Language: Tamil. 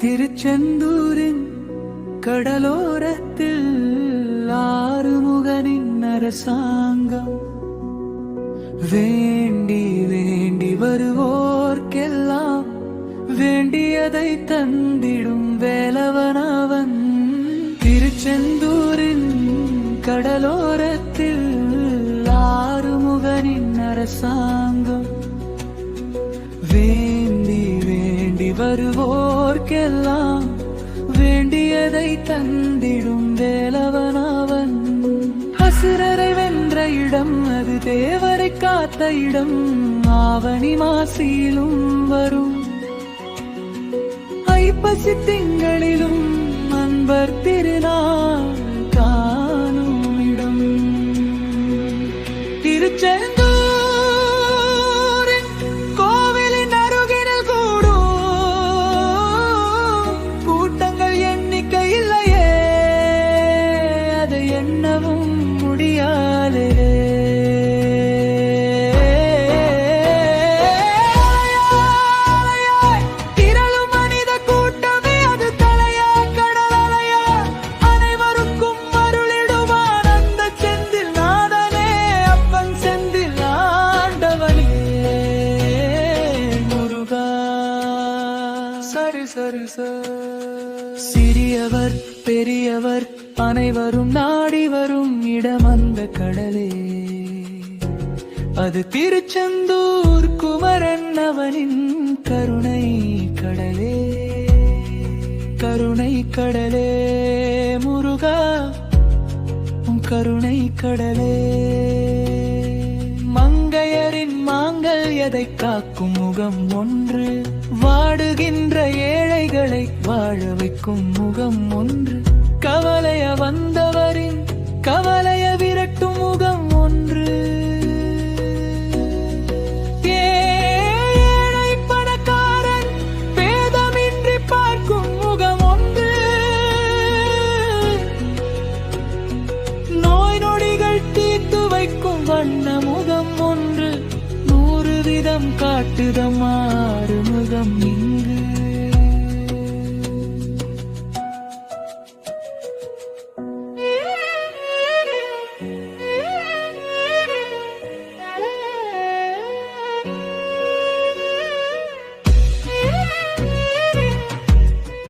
திருச்செந்தூரின் கடலோரத்தில் ஆறுமுகனின் அரசாங்கம் வேண்டி வேண்டி வருவோர்க்கெல்லாம் வேண்டியதை தந்திடும் வேலவனவன். திருச்செந்தூரின் கடலோரத்தில் ஆறுமுகனின் அரசாங்கம் வேண்டி வேண்டி வருவோர்க்கெல்லாம் வேண்டியதை தந்திடும் வேலவனவன். அசுரரை வென்ற இடம் அது, தேவரை காத்த இடம் ஆவணி மாசியிலும் வரும். ஐப்பசி திங்களிலும் அன்பர் திருநாள் காணும் இடம். திருச்செந்தூரின் கோவிலின் அருகினில் கூடும் கூட்டங்கள் எண்ணிக்கை இல்லையே, அதை எண்ணவும் முடியாதே. சிறியவர் பெரியவர் அனைவரும் நாடி வரும் இடம் அந்த கடலே, அது திருச்செந்தூர் குமரன் அவனின் கருணை கடலே. கருணை கடலே முருகா, கருணை கடலே. மங்கையரின் மாங்கல்யதை காக்கும் முகம் ஒன்று, வாடுகின்ற ஏழைகளை வாழ வைக்கும் முகம் ஒன்று, கவலைய வந்தவரின் கவலைய விரட்டும் முகம் ஒன்று, ஏழை பணக்காரன் பேதமின்றி பார்க்கும் முகம் ஒன்று, நோய் நொடிகள் தீர்த்து வைக்கும் வண்ண முகம் ஒன்று, 100 விதம் காட்டுதம் ஆறுமுகம் இங்கு.